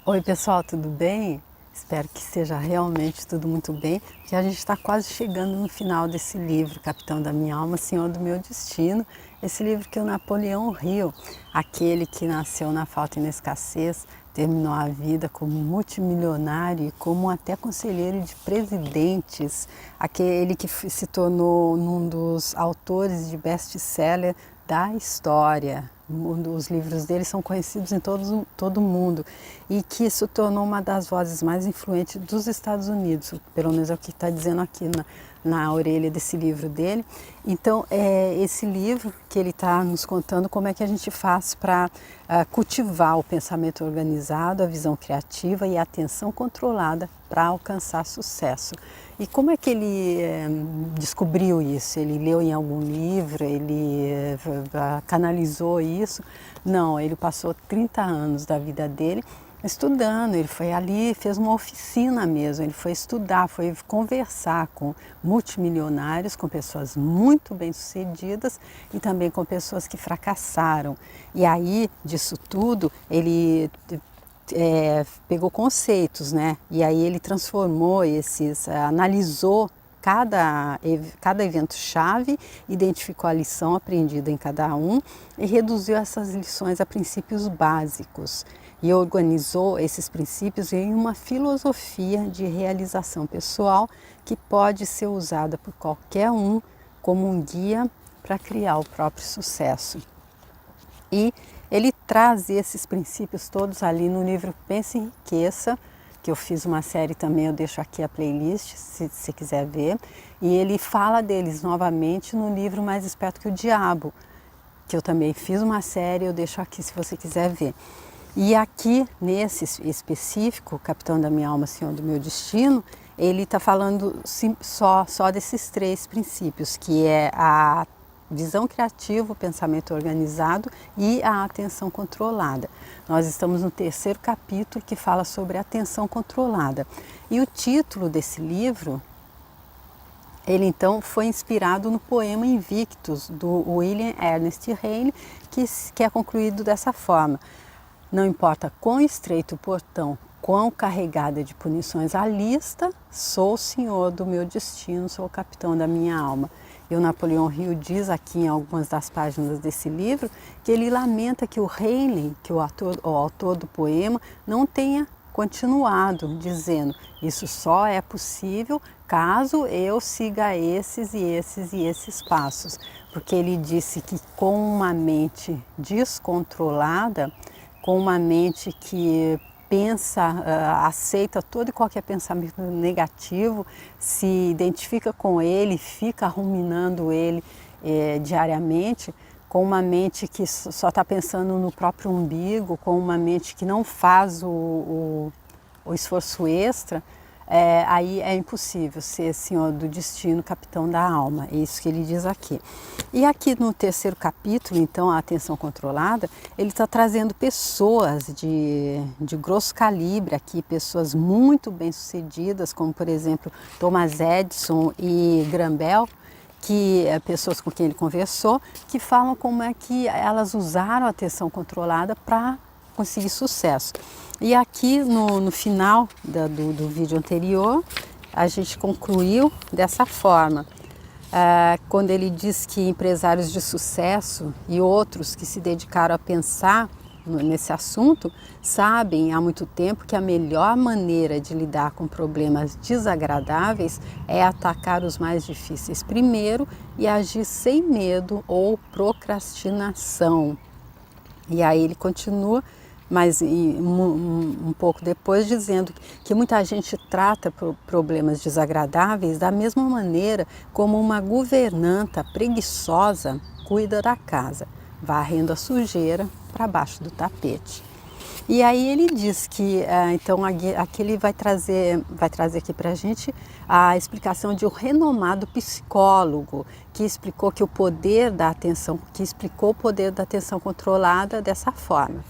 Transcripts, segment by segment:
Oi pessoal, tudo bem? Espero que esteja realmente tudo muito bem, porque a gente está quase chegando no final desse livro, Capitão da Minha Alma, Senhor do Meu Destino. Esse livro que o Napoleão Hill, aquele que nasceu na falta e na escassez, terminou a vida como multimilionário e como até conselheiro de presidentes, aquele que se tornou um dos autores de best-seller da história. Os livros dele são conhecidos em todo o mundo e que isso tornou uma das vozes mais influentes dos Estados Unidos, pelo menos é o que está dizendo aqui na orelha desse livro dele. Então, é esse livro que ele está nos contando como é que a gente faz para cultivar o pensamento organizado, a visão criativa e a atenção controlada para alcançar sucesso. E como é que ele descobriu isso? Ele leu em algum livro? Ele canalizou isso? Não, ele passou 30 anos da vida dele estudando, ele foi ali, fez uma oficina mesmo, ele foi estudar, foi conversar com multimilionários, com pessoas muito bem-sucedidas e também com pessoas que fracassaram. E aí, disso tudo, ele pegou conceitos, né? E aí ele transformou analisou cada evento-chave, identificou a lição aprendida em cada um e reduziu essas lições a princípios básicos e organizou esses princípios em uma filosofia de realização pessoal que pode ser usada por qualquer um como um guia para criar o próprio sucesso. E ele traz esses princípios todos ali no livro Pense e Enriqueça, que eu fiz uma série também, eu deixo aqui a playlist, se você quiser ver. E ele fala deles novamente no livro Mais Esperto que o Diabo, que eu também fiz uma série, eu deixo aqui se você quiser ver. E aqui, nesse específico, Capitão da Minha Alma, Senhor do Meu Destino, ele está falando só desses três princípios, que é a visão criativa, o pensamento organizado e a atenção controlada. Nós estamos no terceiro capítulo que fala sobre a atenção controlada. E o título desse livro, ele então foi inspirado no poema Invictus, do William Ernest Henley, que é concluído dessa forma. Não importa quão estreito o portão, quão carregada de punições a lista, sou o senhor do meu destino, sou o capitão da minha alma. E o Napoleão Hill diz aqui em algumas das páginas desse livro que ele lamenta que o Henley, que o autor do poema, não tenha continuado dizendo: isso só é possível caso eu siga esses passos. Porque ele disse que com uma mente descontrolada, com uma mente que pensa, aceita todo e qualquer pensamento negativo, se identifica com ele, fica ruminando ele diariamente, com uma mente que só está pensando no próprio umbigo, com uma mente que não faz o esforço extra, aí é impossível ser senhor do destino, capitão da alma. É isso que ele diz aqui. E aqui no terceiro capítulo, então, a atenção controlada, ele está trazendo pessoas de grosso calibre aqui, pessoas muito bem-sucedidas, como por exemplo Thomas Edison e Graham Bell, que pessoas com quem ele conversou, que falam como é que elas usaram a atenção controlada para conseguir sucesso. E aqui no final do vídeo anterior, a gente concluiu dessa forma. Quando ele diz que empresários de sucesso e outros que se dedicaram a pensar nesse assunto sabem há muito tempo que a melhor maneira de lidar com problemas desagradáveis é atacar os mais difíceis primeiro e agir sem medo ou procrastinação. E aí ele continua, mas um pouco depois, dizendo que muita gente trata problemas desagradáveis da mesma maneira como uma governanta preguiçosa cuida da casa, varrendo a sujeira para baixo do tapete. E aí ele diz que, então aqui ele vai trazer aqui para a gente a explicação de um renomado psicólogo que explicou que o poder da atenção, controlada dessa forma.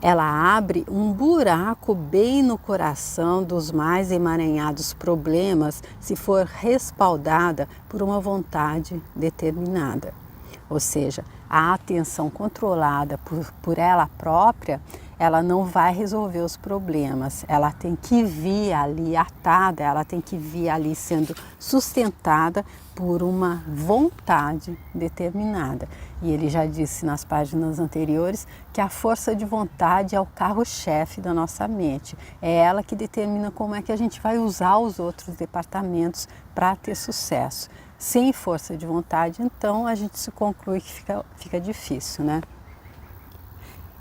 Ela abre um buraco bem no coração dos mais emaranhados problemas se for respaldada por uma vontade determinada. Ou seja, a atenção controlada por ela própria, ela não vai resolver os problemas. Ela tem que vir ali atada, ela tem que vir ali sendo sustentada por uma vontade determinada. E ele já disse nas páginas anteriores que a força de vontade é o carro-chefe da nossa mente. É ela que determina como é que a gente vai usar os outros departamentos para ter sucesso. Sem força de vontade, então, a gente se conclui que fica difícil, né?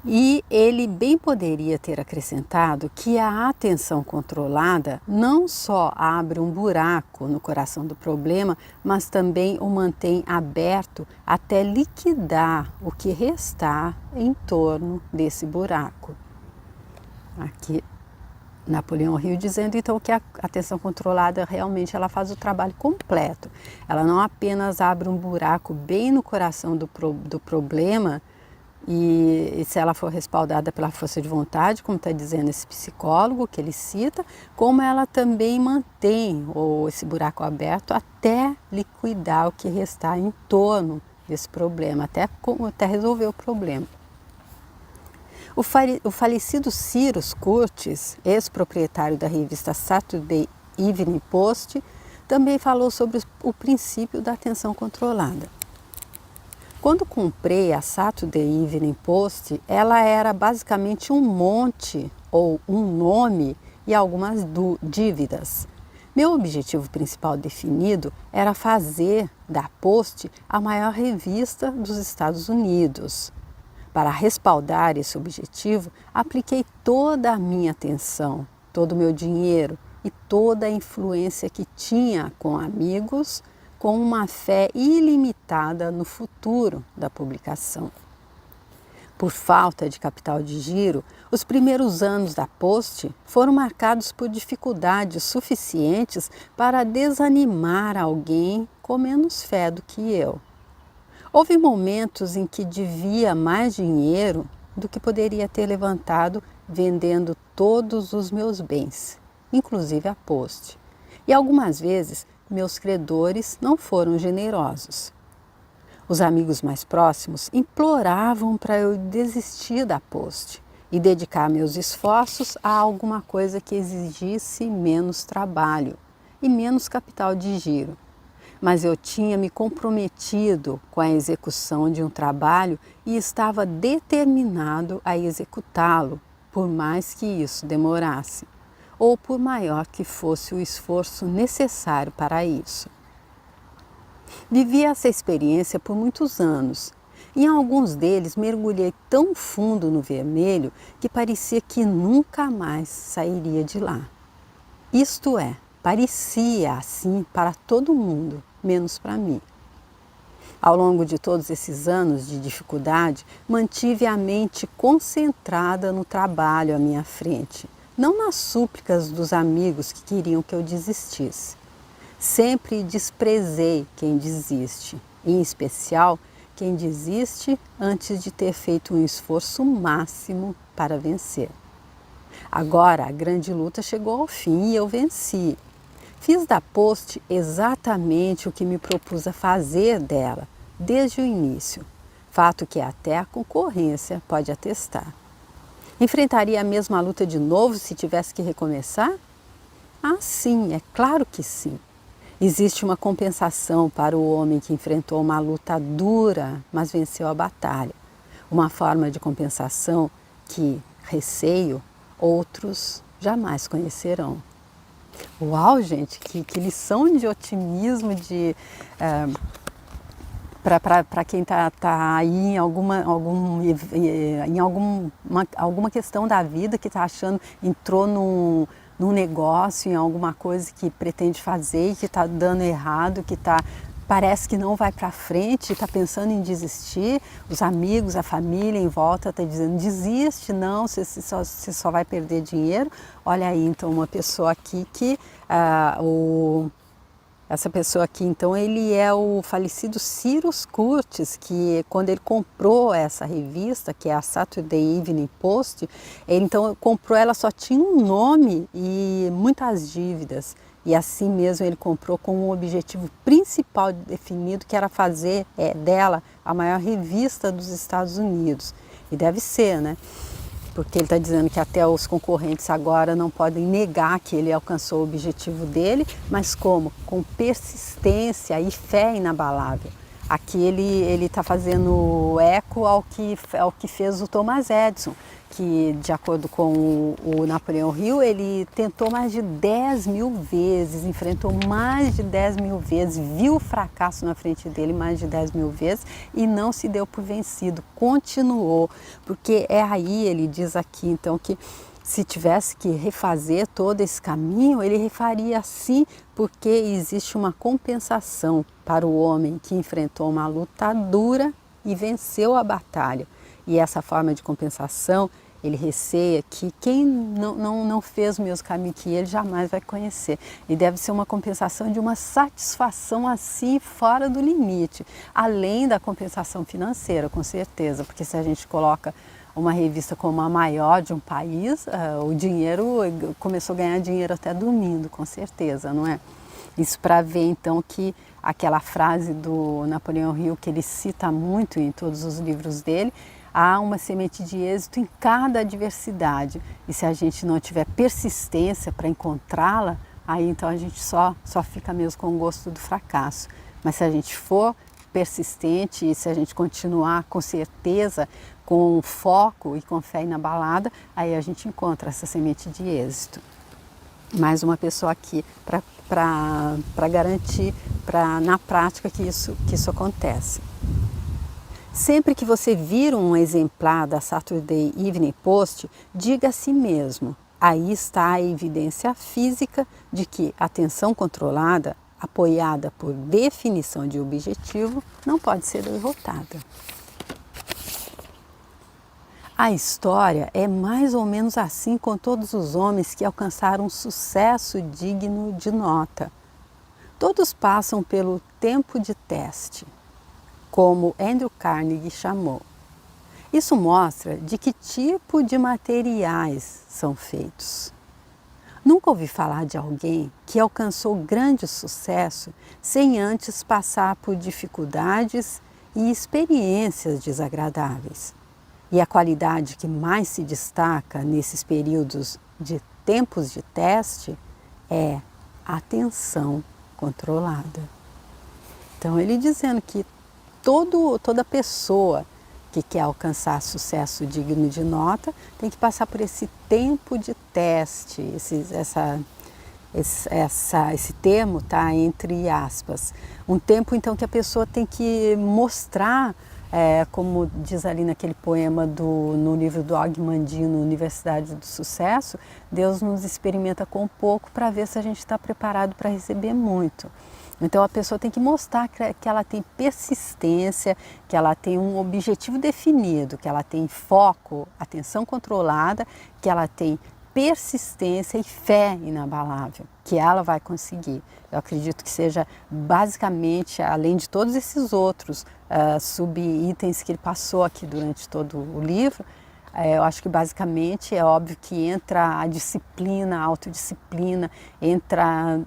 E ele bem poderia ter acrescentado que a atenção controlada não só abre um buraco no coração do problema, mas também o mantém aberto até liquidar o que restar em torno desse buraco. Aqui Napoleão Hill dizendo então que a atenção controlada realmente ela faz o trabalho completo. Ela não apenas abre um buraco bem no coração do problema, e se ela for respaldada pela força de vontade, como está dizendo esse psicólogo que ele cita, como ela também mantém esse buraco aberto até liquidar o que restar em torno desse problema, até resolver o problema. O falecido Cyrus Curtis, ex-proprietário da revista Saturday Evening Post, também falou sobre o princípio da atenção controlada. Quando comprei a Saturday Evening Post, ela era basicamente um monte ou um nome e algumas dívidas. Meu objetivo principal definido era fazer da Post a maior revista dos Estados Unidos. Para respaldar esse objetivo, apliquei toda a minha atenção, todo o meu dinheiro e toda a influência que tinha com amigos, com uma fé ilimitada no futuro da publicação. Por falta de capital de giro, os primeiros anos da Post foram marcados por dificuldades suficientes para desanimar alguém com menos fé do que eu. Houve momentos em que devia mais dinheiro do que poderia ter levantado vendendo todos os meus bens, inclusive a Post. E algumas vezes meus credores não foram generosos. Os amigos mais próximos imploravam para eu desistir da Post e dedicar meus esforços a alguma coisa que exigisse menos trabalho e menos capital de giro. Mas eu tinha me comprometido com a execução de um trabalho e estava determinado a executá-lo, por mais que isso demorasse, ou por maior que fosse o esforço necessário para isso. Vivi essa experiência por muitos anos. Em alguns deles mergulhei tão fundo no vermelho que parecia que nunca mais sairia de lá. Isto é, parecia assim para todo mundo, menos para mim. Ao longo de todos esses anos de dificuldade, mantive a mente concentrada no trabalho à minha frente, não nas súplicas dos amigos que queriam que eu desistisse. Sempre desprezei quem desiste, em especial quem desiste antes de ter feito um esforço máximo para vencer. Agora a grande luta chegou ao fim e eu venci. Fiz da Post exatamente o que me propus a fazer dela, desde o início, fato que até a concorrência pode atestar. Enfrentaria a mesma luta de novo se tivesse que recomeçar? Ah, sim, é claro que sim. Existe uma compensação para o homem que enfrentou uma luta dura, mas venceu a batalha. Uma forma de compensação que, receio, outros jamais conhecerão. Uau, gente, que lição de otimismo, para quem está aí em alguma questão da vida que está achando, entrou num negócio, em alguma coisa que pretende fazer e que está dando errado, parece que não vai para frente, está pensando em desistir, os amigos, a família em volta está dizendo desiste, não, você só vai perder dinheiro. Olha aí, então, uma pessoa aqui essa pessoa aqui, então, ele é o falecido Cyrus Curtis, que quando ele comprou essa revista, que é a Saturday Evening Post, ele então comprou, ela só tinha um nome e muitas dívidas. E assim mesmo ele comprou com um objetivo principal definido, que era fazer dela a maior revista dos Estados Unidos. E deve ser, né? porque ele está dizendo que até os concorrentes agora não podem negar que ele alcançou o objetivo dele, mas como? Com persistência e fé inabalável. Aqui ele está fazendo eco ao que fez o Thomas Edison, que de acordo com o Napoleão Hill, ele tentou mais de 10 mil vezes, enfrentou mais de 10 mil vezes, viu o fracasso na frente dele mais de 10 mil vezes e não se deu por vencido, continuou, porque é aí, ele diz aqui então que se tivesse que refazer todo esse caminho, ele refaria assim, porque existe uma compensação para o homem que enfrentou uma luta dura e venceu a batalha. E essa forma de compensação, ele receia que quem não fez o mesmo caminho que ele jamais vai conhecer. E deve ser uma compensação de uma satisfação assim fora do limite, além da compensação financeira, com certeza, porque se a gente coloca uma revista como a maior de um país, o dinheiro, começou a ganhar dinheiro até dormindo, com certeza, não é? Isso para ver então que aquela frase do Napoleão Hill, que ele cita muito em todos os livros dele, há uma semente de êxito em cada adversidade. E se a gente não tiver persistência para encontrá-la, aí então a gente só fica mesmo com o gosto do fracasso. Mas se a gente for persistente e se a gente continuar com certeza, com foco e com fé inabalada, aí a gente encontra essa semente de êxito. Mais uma pessoa aqui para garantir, na prática, que isso acontece. Sempre que você vir um exemplar da Saturday Evening Post, diga a si mesmo: aí está a evidência física de que a atenção controlada, apoiada por definição de objetivo, não pode ser derrotada. A história é mais ou menos assim com todos os homens que alcançaram sucesso digno de nota. Todos passam pelo tempo de teste, como Andrew Carnegie chamou. Isso mostra de que tipo de materiais são feitos. Nunca ouvi falar de alguém que alcançou grande sucesso sem antes passar por dificuldades e experiências desagradáveis. E a qualidade que mais se destaca nesses períodos de tempos de teste é a atenção controlada. Então ele dizendo que toda pessoa que quer alcançar sucesso digno de nota tem que passar por esse tempo de teste, esse termo está entre aspas. Um tempo então que a pessoa tem que mostrar, como diz ali naquele poema no livro do Og Mandino, Universidade do Sucesso, Deus nos experimenta com pouco para ver se a gente está preparado para receber muito. Então a pessoa tem que mostrar que ela tem persistência, que ela tem um objetivo definido, que ela tem foco, atenção controlada, que ela tem persistência e fé inabalável, que ela vai conseguir. Eu acredito que seja basicamente, além de todos esses outros sub-itens que ele passou aqui durante todo o livro, eu acho que basicamente é óbvio que entra a disciplina, a autodisciplina, entra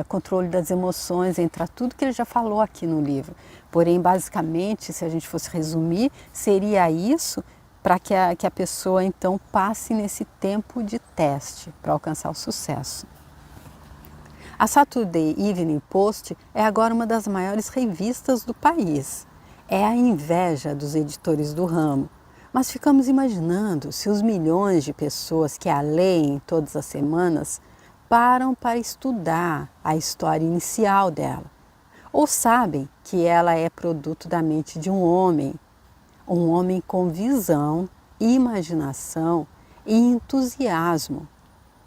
controle das emoções, entra tudo que ele já falou aqui no livro. Porém, basicamente, se a gente fosse resumir, seria isso para que a pessoa então passe nesse tempo de teste para alcançar o sucesso. A Saturday Evening Post é agora uma das maiores revistas do país. É a inveja dos editores do ramo. Mas ficamos imaginando se os milhões de pessoas que a leem todas as semanas param para estudar a história inicial dela, ou sabem que ela é produto da mente de um homem com visão, imaginação e entusiasmo,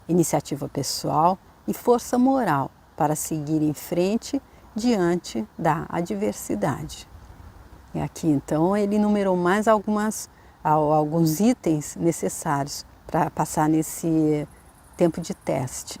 iniciativa pessoal e força moral para seguir em frente diante da adversidade. E aqui então ele enumerou mais alguns itens necessários para passar nesse tempo de teste.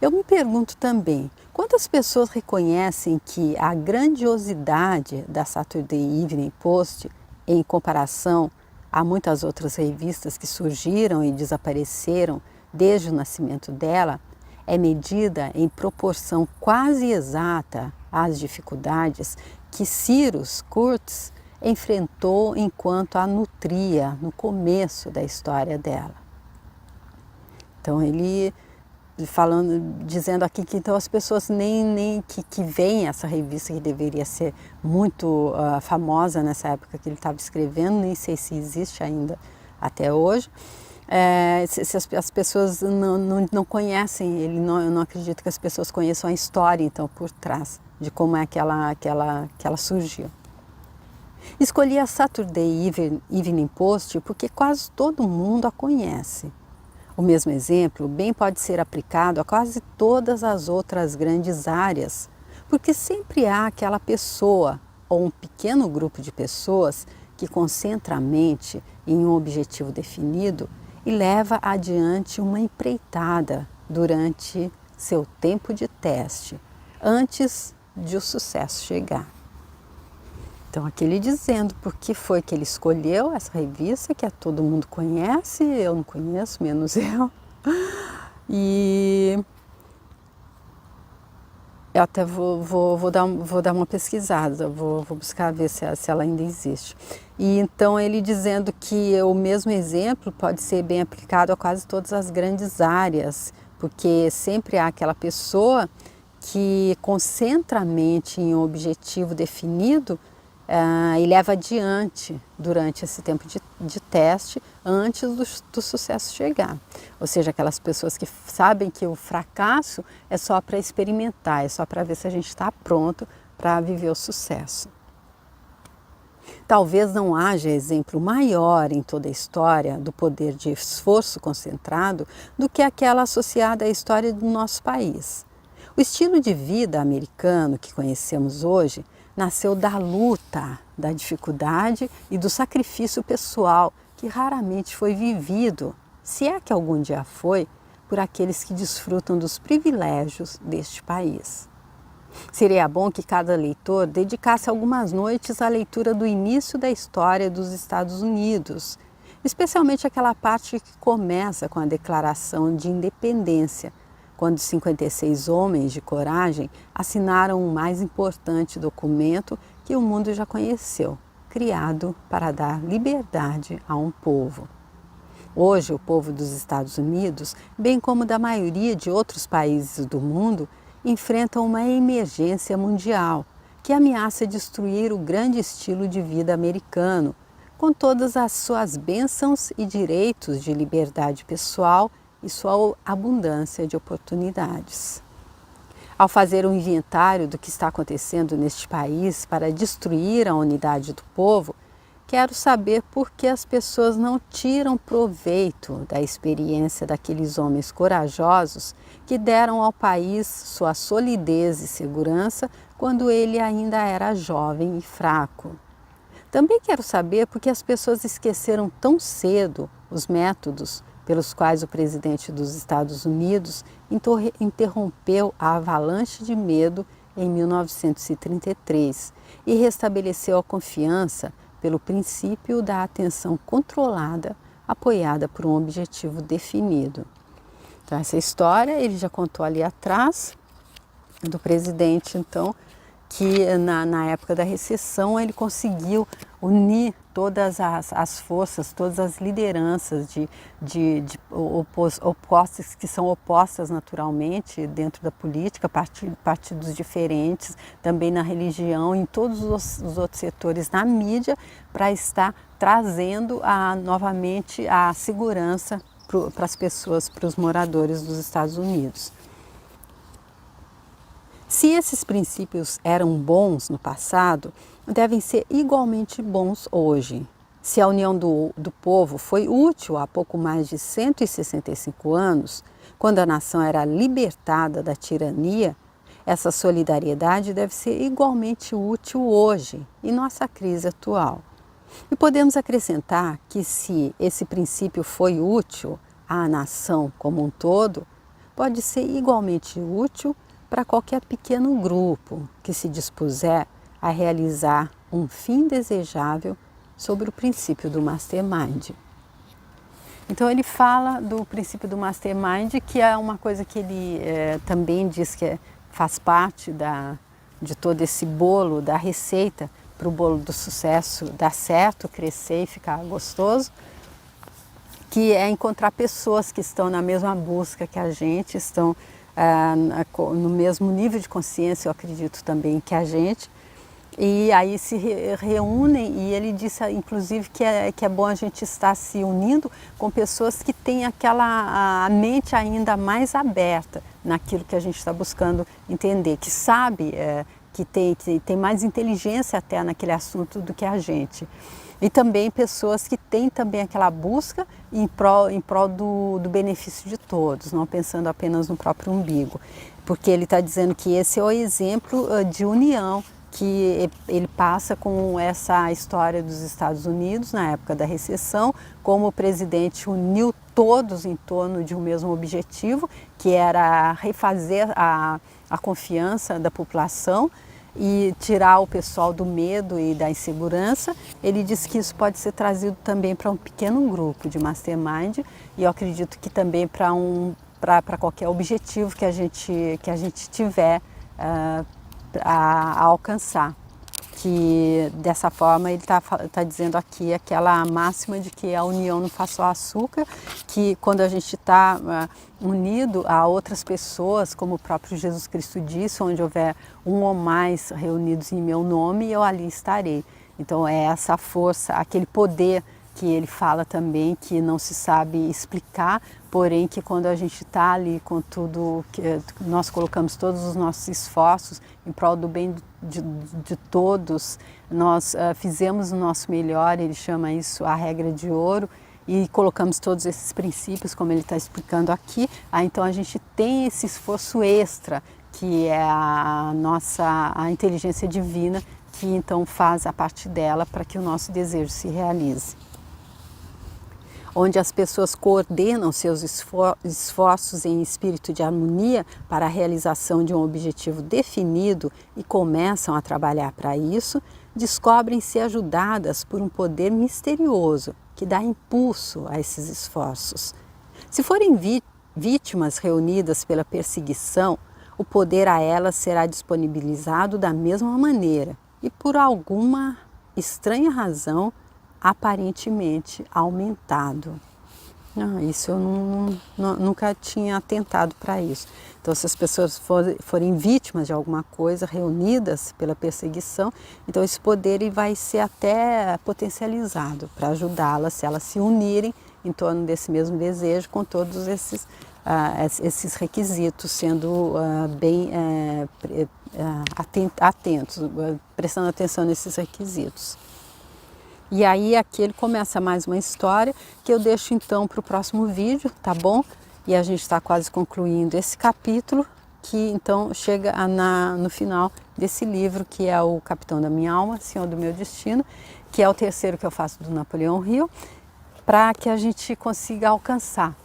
Eu me pergunto também, quantas pessoas reconhecem que a grandiosidade da Saturday Evening Post, em comparação a muitas outras revistas que surgiram e desapareceram desde o nascimento dela, é medida em proporção quase exata às dificuldades que Cyrus Kurtz enfrentou enquanto a nutria no começo da história dela. Então ele dizendo aqui que então as pessoas nem que veem essa revista, que deveria ser muito famosa nessa época que ele estava escrevendo, nem sei se existe ainda até hoje, se as pessoas não conhecem, ele não acredita que as pessoas conheçam a história então por trás de como é que ela surgiu. Escolhi a Saturday Evening Post porque quase todo mundo a conhece. O mesmo exemplo bem pode ser aplicado a quase todas as outras grandes áreas, porque sempre há aquela pessoa ou um pequeno grupo de pessoas que concentra a mente em um objetivo definido e leva adiante uma empreitada durante seu tempo de teste, antes de o sucesso chegar. Então, aqui ele dizendo por que foi que ele escolheu essa revista, que todo mundo conhece, eu não conheço, menos eu. E eu até vou dar uma pesquisada, vou buscar ver se ela ainda existe. E então ele dizendo que o mesmo exemplo pode ser bem aplicado a quase todas as grandes áreas, porque sempre há aquela pessoa que concentra a mente em um objetivo definido e leva adiante durante esse tempo de teste antes do sucesso chegar. Ou seja, aquelas pessoas que sabem que o fracasso é só para experimentar, é só para ver se a gente está pronto para viver o sucesso. Talvez não haja exemplo maior em toda a história do poder de esforço concentrado do que aquela associada à história do nosso país. O estilo de vida americano que conhecemos hoje nasceu da luta, da dificuldade e do sacrifício pessoal que raramente foi vivido, se é que algum dia foi, por aqueles que desfrutam dos privilégios deste país. Seria bom que cada leitor dedicasse algumas noites à leitura do início da história dos Estados Unidos, especialmente aquela parte que começa com a Declaração de Independência, quando 56 homens de coragem assinaram o mais importante documento que o mundo já conheceu, criado para dar liberdade a um povo. Hoje, o povo dos Estados Unidos, bem como da maioria de outros países do mundo, enfrentam uma emergência mundial que ameaça destruir o grande estilo de vida americano, com todas as suas bênçãos e direitos de liberdade pessoal e sua abundância de oportunidades. Ao fazer um inventário do que está acontecendo neste país para destruir a unidade do povo, quero saber por que as pessoas não tiram proveito da experiência daqueles homens corajosos que deram ao país sua solidez e segurança quando ele ainda era jovem e fraco. Também quero saber por que as pessoas esqueceram tão cedo os métodos pelos quais o presidente dos Estados Unidos interrompeu a avalanche de medo em 1933 e restabeleceu a confiança pelo princípio da atenção controlada, apoiada por um objetivo definido. Então, essa história ele já contou ali atrás do presidente, então, que na época da recessão ele conseguiu unir todas as forças, todas as lideranças opostas, que são opostas naturalmente dentro da política, partidos diferentes, também na religião, em todos os outros setores, na mídia, para estar trazendo novamente a segurança para as pessoas, para os moradores dos Estados Unidos. Se esses princípios eram bons no passado, devem ser igualmente bons hoje. Se a união do povo foi útil há pouco mais de 165 anos, quando a nação era libertada da tirania, essa solidariedade deve ser igualmente útil hoje, em nossa crise atual. E podemos acrescentar que se esse princípio foi útil à nação como um todo, pode ser igualmente útil para qualquer pequeno grupo que se dispuser a realizar um fim desejável sobre o princípio do Mastermind. Então ele fala do princípio do Mastermind, que é uma coisa que ele também diz que faz parte de todo esse bolo da receita o bolo do sucesso dar certo, crescer e ficar gostoso, que é encontrar pessoas que estão na mesma busca que a gente, estão no mesmo nível de consciência, eu acredito também, que a gente, e aí se reúnem, e ele disse inclusive que é bom a gente estar se unindo com pessoas que têm a mente ainda mais aberta naquilo que a gente está buscando entender, que sabe, que tem mais inteligência até naquele assunto do que a gente. E também pessoas que têm também aquela busca em prol do benefício de todos, não pensando apenas no próprio umbigo. Porque ele está dizendo que esse é o exemplo de união que ele passa com essa história dos Estados Unidos na época da recessão, como o presidente uniu todos em torno de um mesmo objetivo, que era refazer a confiança da população e tirar o pessoal do medo e da insegurança. Ele diz que isso pode ser trazido também para um pequeno grupo de mastermind, e eu acredito que também para qualquer objetivo que a gente tiver a alcançar. Que dessa forma ele está dizendo aqui aquela máxima de que a união não faz só açúcar, que quando a gente está unido a outras pessoas, como o próprio Jesus Cristo disse, onde houver um ou mais reunidos em meu nome, eu ali estarei. Então é essa força, aquele poder que ele fala também, que não se sabe explicar, porém que quando a gente está ali com tudo, que nós colocamos todos os nossos esforços em prol do bem de todos, nós fizemos o nosso melhor, ele chama isso a regra de ouro, e colocamos todos esses princípios, como ele está explicando aqui, então a gente tem esse esforço extra, que é a inteligência divina, que então faz a parte dela para que o nosso desejo se realize. Onde as pessoas coordenam seus esforços em espírito de harmonia para a realização de um objetivo definido e começam a trabalhar para isso, descobrem-se ajudadas por um poder misterioso que dá impulso a esses esforços. Se forem vítimas reunidas pela perseguição, o poder a elas será disponibilizado da mesma maneira e, por alguma estranha razão, aparentemente aumentado. Isso eu nunca tinha atentado para isso. Então, se as pessoas forem vítimas de alguma coisa, reunidas pela perseguição, então esse poder ele vai ser até potencializado para ajudá-las, se elas se unirem em torno desse mesmo desejo, com todos esses requisitos sendo bem atentos, prestando atenção nesses requisitos. E aí aqui ele começa mais uma história que eu deixo então para o próximo vídeo, tá bom? E a gente está quase concluindo esse capítulo, que então chega no final desse livro, que é o Capitão da Minha Alma, Senhor do Meu Destino, que é o terceiro que eu faço do Napoleão Hill, para que a gente consiga alcançar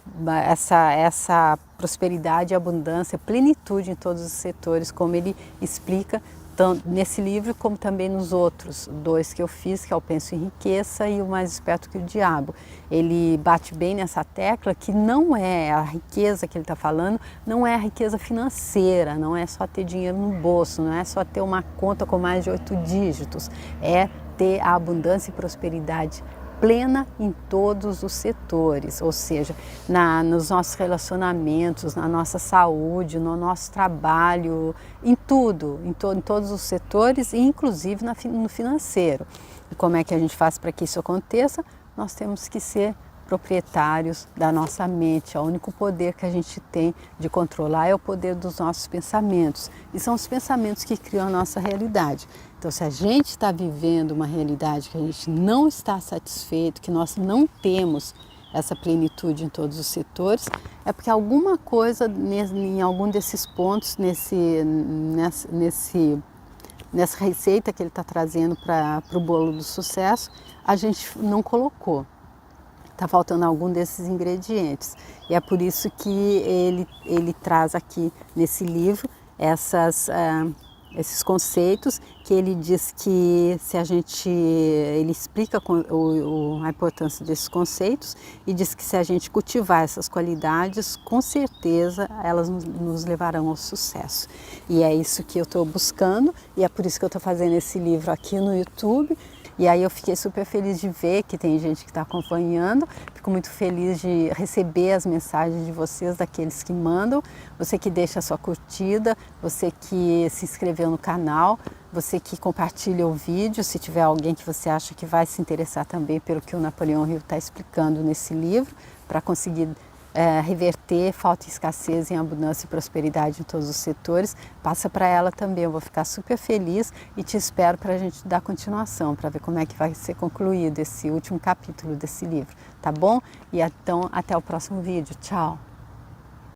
essa prosperidade, abundância, plenitude em todos os setores, como ele explica tanto nesse livro como também nos outros dois que eu fiz, que é o Penso em Riqueza e o Mais Esperto que o Diabo. Ele bate bem nessa tecla que não é a riqueza que ele está falando, não é a riqueza financeira, não é só ter dinheiro no bolso, não é só ter uma conta com mais de 8 dígitos, é ter a abundância e prosperidade plena em todos os setores, ou seja, nos nossos relacionamentos, na nossa saúde, no nosso trabalho, em tudo, em todos os setores, e inclusive no financeiro. E como é que a gente faz para que isso aconteça? Nós temos que ser proprietários da nossa mente. O único poder que a gente tem de controlar é o poder dos nossos pensamentos. E são os pensamentos que criam a nossa realidade. Então, se a gente está vivendo uma realidade que a gente não está satisfeito, que nós não temos essa plenitude em todos os setores, é porque alguma coisa em algum desses pontos, nessa receita que ele está trazendo para o bolo do sucesso, a gente não colocou. Está faltando algum desses ingredientes. E é por isso que ele traz aqui nesse livro esses conceitos, que ele diz que se a gente, ele explica a importância desses conceitos e diz que se a gente cultivar essas qualidades, com certeza elas nos levarão ao sucesso. E é isso que eu estou buscando e é por isso que eu estou fazendo esse livro aqui no YouTube. E aí eu fiquei super feliz de ver que tem gente que está acompanhando, fico muito feliz de receber as mensagens de vocês, daqueles que mandam, você que deixa a sua curtida, você que se inscreveu no canal, você que compartilha o vídeo, se tiver alguém que você acha que vai se interessar também pelo que o Napoleão Hill está explicando nesse livro, para conseguir reverter falta e escassez em abundância e prosperidade em todos os setores, passa para ela também, eu vou ficar super feliz e te espero para a gente dar continuação, para ver como é que vai ser concluído esse último capítulo desse livro, tá bom? E então até o próximo vídeo, tchau!